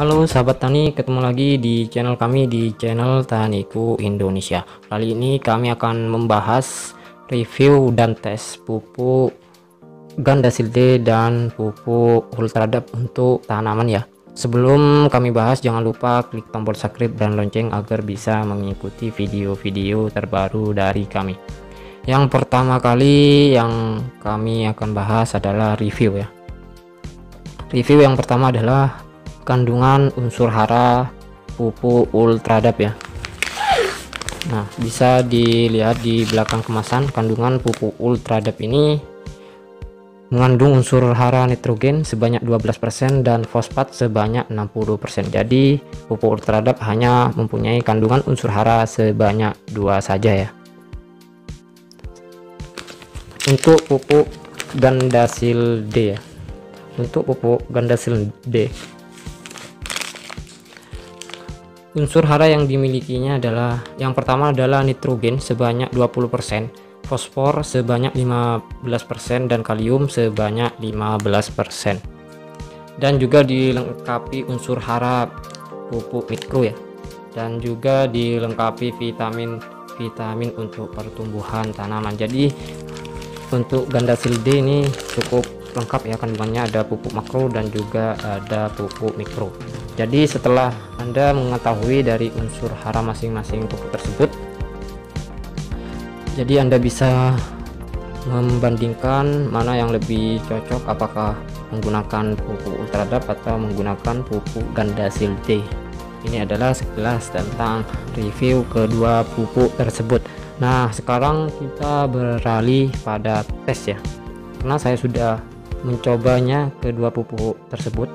Halo sahabat tani, ketemu lagi di channel kami, di channel Taniku Indonesia. Kali ini kami akan membahas review dan tes pupuk Gandasil-D dan pupuk Ultradap untuk tanaman ya. Sebelum kami bahas, jangan lupa klik tombol subscribe dan lonceng agar bisa mengikuti video-video terbaru dari kami. Yang pertama kali yang kami akan bahas adalah review ya. Review yang pertama adalah kandungan unsur hara pupuk Ultradap ya. Nah, bisa dilihat di belakang kemasan, kandungan pupuk Ultradap ini mengandung unsur hara nitrogen sebanyak 12% dan fosfat sebanyak 60%. Jadi pupuk Ultradap hanya mempunyai kandungan unsur hara sebanyak 2 saja ya. Untuk pupuk Gandasil-D ya. Untuk pupuk Gandasil-D, unsur hara yang dimilikinya adalah, yang pertama adalah nitrogen sebanyak 20%, fosfor sebanyak 15% dan kalium sebanyak 15%. Dan juga dilengkapi unsur hara pupuk mikro ya. Dan juga dilengkapi vitamin untuk pertumbuhan tanaman. Jadi untuk Gandasil-D ini cukup lengkap ya kandungannya, ada pupuk makro dan juga ada pupuk mikro. Jadi setelah Anda mengetahui dari unsur hara masing-masing pupuk tersebut, jadi Anda bisa membandingkan mana yang lebih cocok, apakah menggunakan pupuk Ultradap atau menggunakan pupuk Gandasil-D. Ini adalah sekilas tentang review kedua pupuk tersebut. Nah, sekarang kita beralih pada tes ya, karena saya sudah mencobanya kedua pupuk tersebut.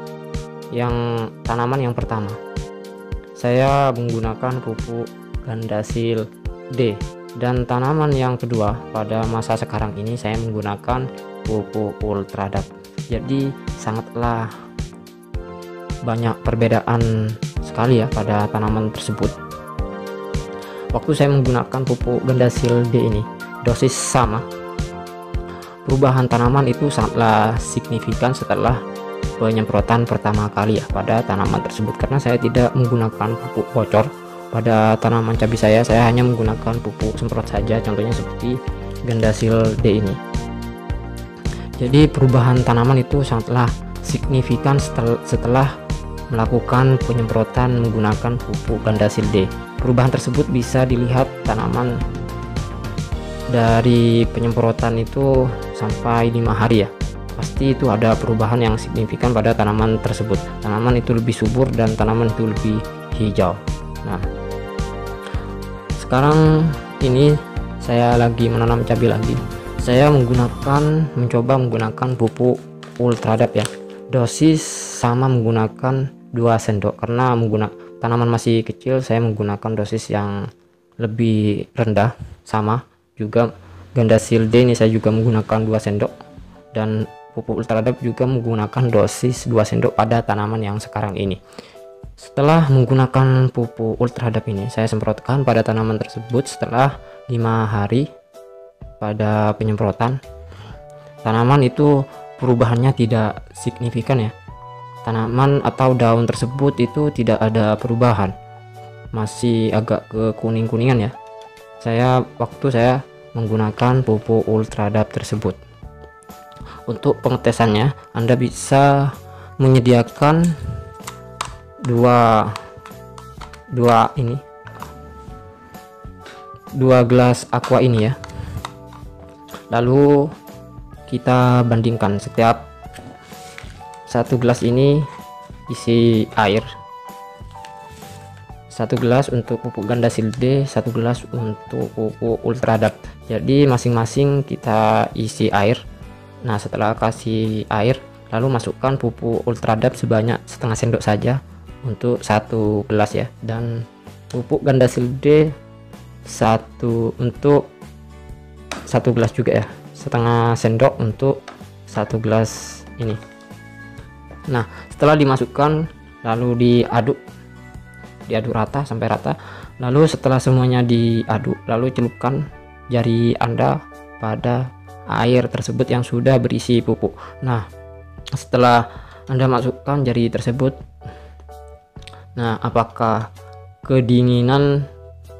Yang tanaman yang pertama saya menggunakan pupuk Gandasil-D, dan tanaman yang kedua pada masa sekarang ini saya menggunakan pupuk Ultradap. Jadi sangatlah banyak perbedaan sekali ya pada tanaman tersebut. Waktu saya menggunakan pupuk Gandasil-D ini, dosis sama, perubahan tanaman itu sangatlah signifikan setelah penyemprotan pertama kali ya pada tanaman tersebut, karena saya tidak menggunakan pupuk bocor pada tanaman cabai saya hanya menggunakan pupuk semprot saja, contohnya seperti Gandasil-D ini. Jadi perubahan tanaman itu sangatlah signifikan setelah melakukan penyemprotan menggunakan pupuk Gandasil-D. Perubahan tersebut bisa dilihat tanaman dari penyemprotan itu sampai 5 hari ya, pasti itu ada perubahan yang signifikan pada tanaman tersebut. Tanaman itu lebih subur dan tanaman itu lebih hijau. Nah, sekarang ini saya lagi menanam cabai lagi. Saya mencoba menggunakan pupuk Ultradap ya. Dosis sama menggunakan 2 sendok, karena tanaman masih kecil, saya menggunakan dosis yang lebih rendah. Sama juga Gandasil-D ini saya juga menggunakan 2 sendok, dan pupuk Ultradap juga menggunakan dosis 2 sendok pada tanaman yang sekarang ini. Setelah menggunakan pupuk Ultradap ini, saya semprotkan pada tanaman tersebut setelah 5 hari pada penyemprotan. Tanaman itu perubahannya tidak signifikan ya. Tanaman atau daun tersebut itu tidak ada perubahan, masih agak ke kuning-kuningan ya. Waktu saya menggunakan pupuk Ultradap tersebut. Untuk pengetesannya, Anda bisa menyediakan dua gelas aqua ini ya. Lalu kita bandingkan, setiap 1 gelas ini isi air. 1 gelas untuk pupuk Gandasil-D, 1 gelas untuk pupuk Ultradap. Jadi masing-masing kita isi air. Nah, setelah kasih air, lalu masukkan pupuk Ultradap sebanyak setengah sendok saja untuk 1 gelas ya, dan pupuk Gandasil-D untuk 1 gelas juga ya, setengah sendok untuk 1 gelas ini. Nah, setelah dimasukkan lalu diaduk rata sampai rata. Lalu setelah semuanya diaduk, lalu celupkan jari Anda pada air tersebut yang sudah berisi pupuk. Nah, setelah Anda masukkan jari tersebut, Nah, apakah kedinginan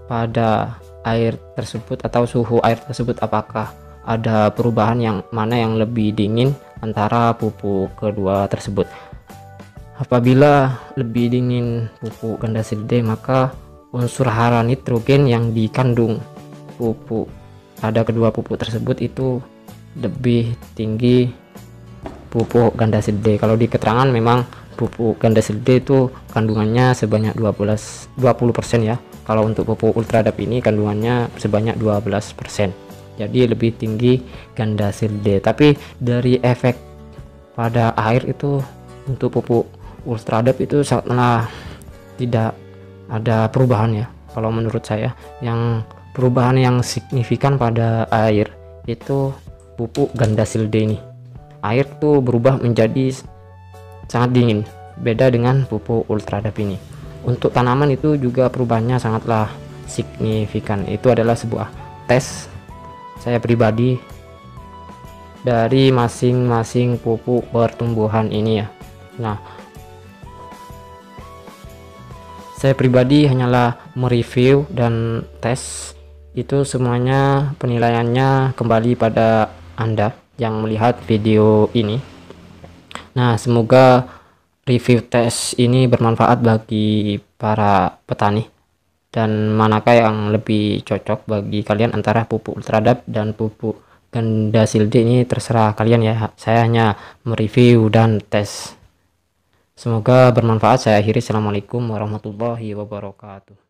pada air tersebut atau suhu air tersebut, apakah ada perubahan yang mana yang lebih dingin antara pupuk kedua tersebut? Apabila lebih dingin pupuk Gandasil D, maka unsur hara nitrogen yang dikandung pupuk pada kedua pupuk tersebut itu lebih tinggi pupuk Gandasil D. Kalau di keterangan memang pupuk Gandasil D itu kandungannya sebanyak 20% ya. Kalau untuk pupuk Ultradap ini kandungannya sebanyak 12%. Jadi lebih tinggi Gandasil D. Tapi dari efek pada air itu untuk pupuk Ultradap itu sangatlah tidak ada perubahan ya. Kalau menurut saya yang perubahan yang signifikan pada air itu pupuk Gandasil D ini. Air tuh berubah menjadi sangat dingin, beda dengan pupuk Ultradap ini. Untuk tanaman itu juga perubahannya sangatlah signifikan. Itu adalah sebuah tes saya pribadi dari masing-masing pupuk pertumbuhan ini ya. Nah, saya pribadi hanyalah mereview dan tes, itu semuanya penilaiannya kembali pada Anda yang melihat video ini. Nah, semoga review tes ini bermanfaat bagi para petani, dan manakah yang lebih cocok bagi kalian antara pupuk Ultradap dan pupuk Gandasil D ini terserah kalian ya. Saya hanya mereview dan tes. Semoga bermanfaat. Saya akhiri. Assalamualaikum warahmatullahi wabarakatuh.